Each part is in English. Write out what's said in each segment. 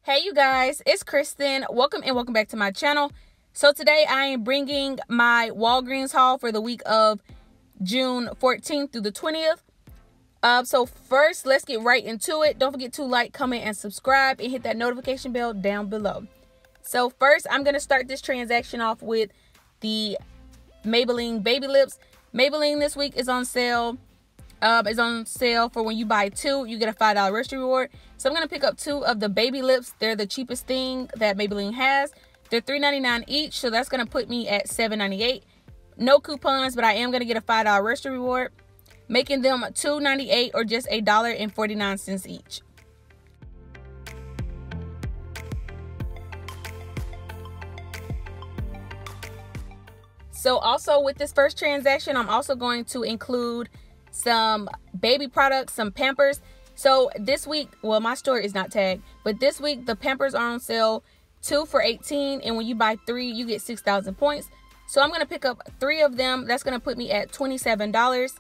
Hey you guys, it's Kristen. Welcome back to my channel. So today I am bringing my Walgreens haul for the week of June 14th through the 20th. So first, let's get right into it. Don't forget to like, comment, and subscribe, and hit that notification bell down below. So first, I'm going to start this transaction off with the Maybelline Baby Lips. Maybelline this week is on sale. For when you buy two, you get a $5 registry reward. So I'm going to pick up two of the Baby Lips. They're the cheapest thing that Maybelline has. They're $3.99 each, so that's going to put me at $7.98. No coupons, but I am going to get a $5 registry reward, making them $2.98 or just $1.49 each. So also with this first transaction, I'm also going to include some baby products, some Pampers. So this week, well, my store is not tagged, but this week the Pampers are on sale, 2 for $18, and when you buy 3, you get 6,000 points. So I'm going to pick up 3 of them. That's going to put me at $27.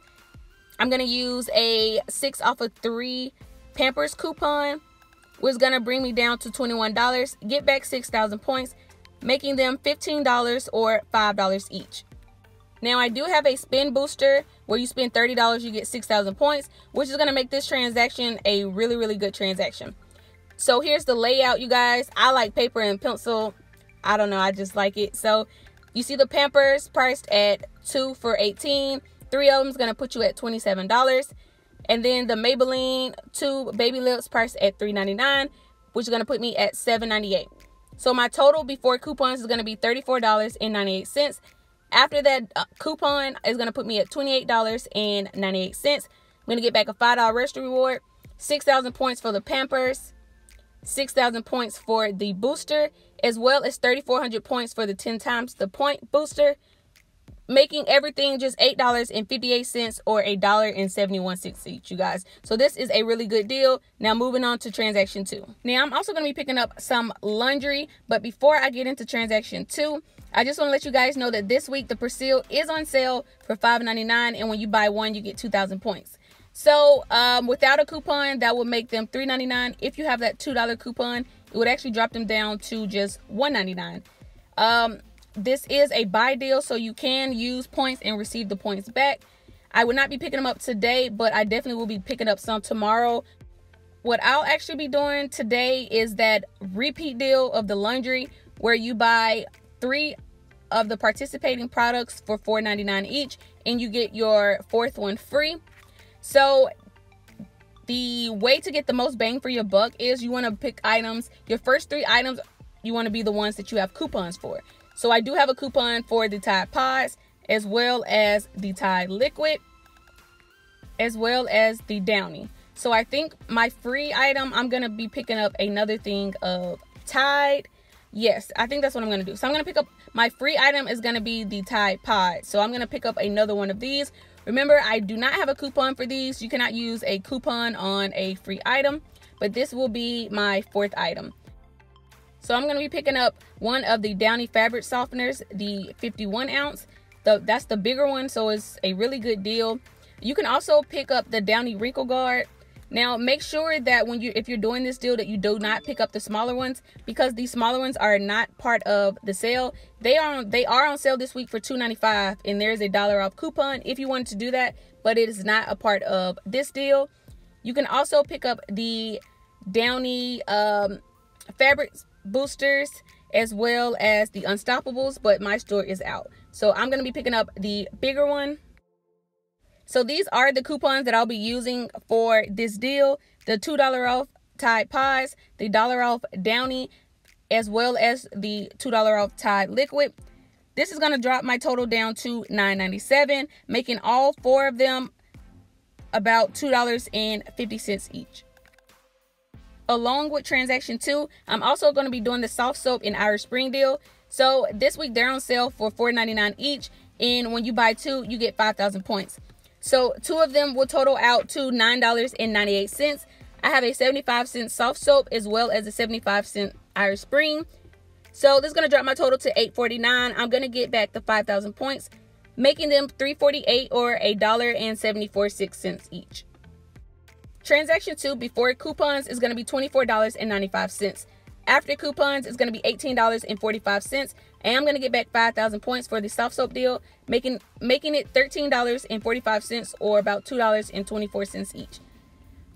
I'm going to use a 6 off of 3 Pampers coupon, which is going to bring me down to $21. Get back 6,000 points, making them $15 or $5 each. Now, I do have a spin booster where you spend $30, you get 6,000 points, which is going to make this transaction a really good transaction. So here's the layout, you guys. I like paper and pencil. I don't know, I just like it. So you see the Pampers priced at 2 for $18. 3 of them is going to put you at $27. And then the Maybelline 2 Baby Lips priced at $3.99, which is going to put me at $7.98. So my total before coupons is going to be $34.98. After that coupon is going to put me at $28.98. I'm going to get back a $5 registry reward, 6,000 points for the Pampers, 6,000 points for the booster, as well as 3,400 points for the 10 times the point booster, making everything just $8.58 or $1.71 each, you guys. So this is a really good deal. Now moving on to transaction 2. Now I'm also going to be picking up some laundry, but before I get into transaction 2, I just want to let you guys know that this week the Persil is on sale for $5.99, and when you buy 1, you get 2,000 points. So without a coupon, that would make them $3.99. If you have that $2 coupon, it would actually drop them down to just $1.99. This is a buy deal, so you can use points and receive the points back. I would not be picking them up today, but I definitely will be picking up some tomorrow. What I'll actually be doing today is that repeat deal of the laundry, where you buy 3 of the participating products for $4.99 each, and you get your 4th one free. So the way to get the most bang for your buck is you want to pick items. Your first 3 items, you want to be the ones that you have coupons for. So I do have a coupon for the Tide Pods, as well as the Tide Liquid, as well as the Downy. So I think my free item, I'm going to be picking up another thing of Tide. Yes, I think that's what I'm going to do. So I'm going to pick up, my free item is going to be the Tide Pod. So I'm going to pick up another one of these. Remember, I do not have a coupon for these. You cannot use a coupon on a free item, but this will be my 4th item. So I'm going to be picking up one of the Downy fabric softeners, the 51 ounce. That's the bigger one, so it's a really good deal. You can also pick up the Downy Wrinkle Guard. Now, make sure that if you're doing this deal, that you do not pick up the smaller ones, because these smaller ones are not part of the sale. They are on sale this week for $2.95, and there's a $1 off coupon if you wanted to do that, but it is not a part of this deal. You can also pick up the Downy fabric boosters, as well as the Unstoppables, but my store is out. So I'm going to be picking up the bigger one. So these are the coupons that I'll be using for this deal. The $2 off Tide Pods, the $1 off Downy, as well as the $2 off Tide Liquid. This is going to drop my total down to $9.97, making all 4 of them about $2.50 each. Along with transaction 2, I'm also going to be doing the soft soap and Irish Spring deal. So this week they're on sale for $4.99 each, and when you buy 2, you get 5,000 points. So 2 of them will total out to $9.98. I have a 75-cent soft soap, as well as a 75-cent Irish Spring. So this is going to drop my total to $8.49. I'm going to get back the 5,000 points, making them $3.48 or $1.74 each. Transaction 2 before coupons is going to be $24.95. After coupons, it's going to be $18.45. And I'm going to get back 5,000 points for the soft soap deal, making it $13.45 or about $2.24 each.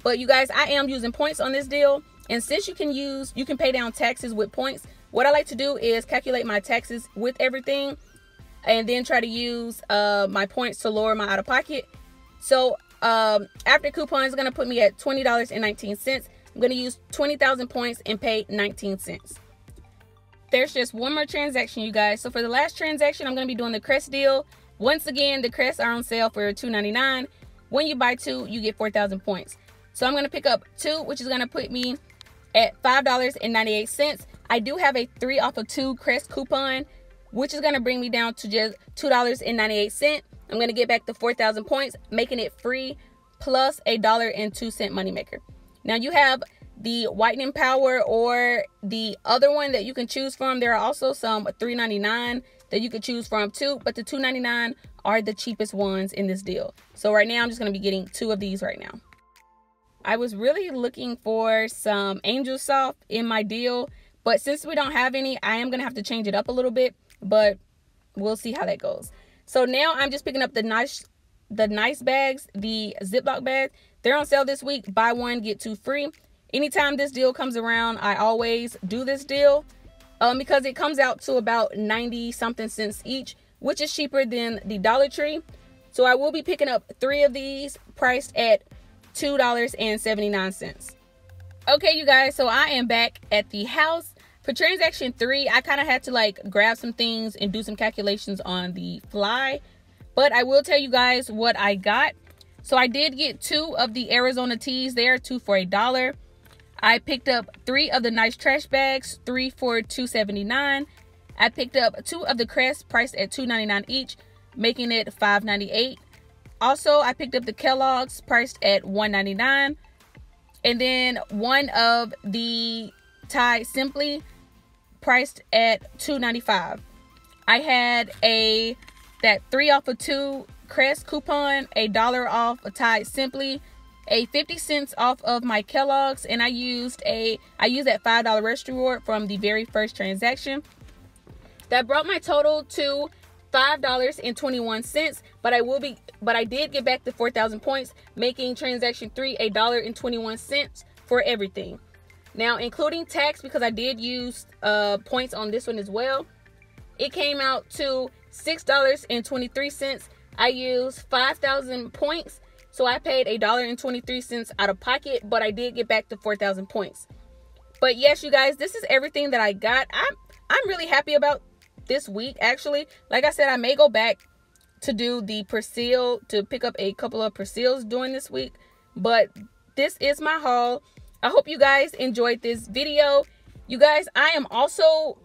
But you guys, I am using points on this deal. And since you can pay down taxes with points, what I like to do is calculate my taxes with everything and then try to use my points to lower my out-of-pocket. So after coupons is going to put me at $20.19. I'm going to use 20,000 points and pay 19 cents. There's just one more transaction, you guys. So for the last transaction, I'm going to be doing the Crest deal. Once again, the Crests are on sale for $2.99. When you buy 2, you get 4,000 points. So I'm going to pick up 2, which is going to put me at $5.98. I do have a 3 off of 2 Crest coupon, which is going to bring me down to just $2.98. I'm going to get back the 4,000 points, making it free, plus a $1.02 moneymaker. Now you have the whitening power or the other one that you can choose from. There are also some $3.99 that you could choose from too, but the $2.99 are the cheapest ones in this deal. So right now I'm just going to be getting 2 of these right now. I was really looking for some Angel Soft in my deal, but since we don't have any, I am going to have to change it up a little bit, but we'll see how that goes. So now I'm just picking up the nice bags, the Ziploc bags. They're on sale this week. Buy 1, get 2 free. Anytime this deal comes around, I always do this deal because it comes out to about 90 something cents each, which is cheaper than the Dollar Tree. So I will be picking up 3 of these priced at $2.79. Okay, you guys, so I am back at the house. For transaction 3, I kind of had to like grab some things and do some calculations on the fly. But I will tell you guys what I got. So I did get 2 of the Arizona teas there, 2 for $1. I picked up 3 of the nice trash bags, 3 for $2.79. I picked up 2 of the Crest priced at $2.99 each, making it $5.98. Also, I picked up the Kellogg's priced at $1.99. And then 1 of the Tide Simply priced at $2.95. I had that 3 off of 2 Crest coupon, $1 off a Tide Simply, a 50 cents off of my Kellogg's, and I used that $5 restaurant reward from the very first transaction. That brought my total to $5.21, but I did get back the 4,000 points, making transaction 3 $1.21 for everything. Now, including tax, because I did use points on this one as well, it came out to $6.23. I used 5,000 points, so I paid $1.23 out of pocket, but I did get back the 4,000 points. But yes, you guys, this is everything that I got. I'm really happy about this week, actually. Like I said, I may go back to do the Persil, to pick up a couple of Persils during this week, but this is my haul. I hope you guys enjoyed this video. You guys, I am also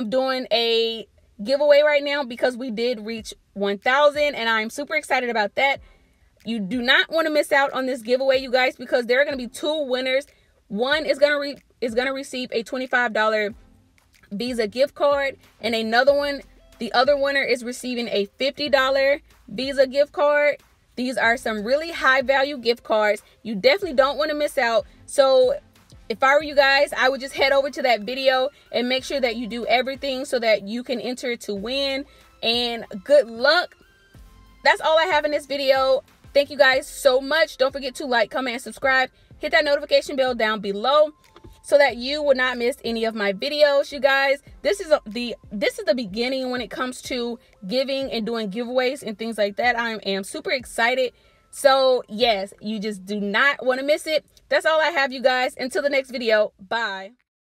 doing a giveaway right now because we did reach 1,000, and I'm super excited about that. You do not want to miss out on this giveaway, you guys, because there are going to be 2 winners. One is going to receive a $25 Visa gift card, and the other winner is receiving a $50 Visa gift card. These are some really high value gift cards. You definitely don't want to miss out. So if I were you guys, I would just head over to that video and make sure that you do everything so that you can enter to win. And good luck. That's all I have in this video. Thank you guys so much. Don't forget to like, comment, and subscribe. Hit that notification bell down below so that you will not miss any of my videos, you guys. This is the beginning when it comes to giving and doing giveaways and things like that. I am super excited. So yes, you just do not want to miss it. That's all I have, you guys. Until the next video, bye.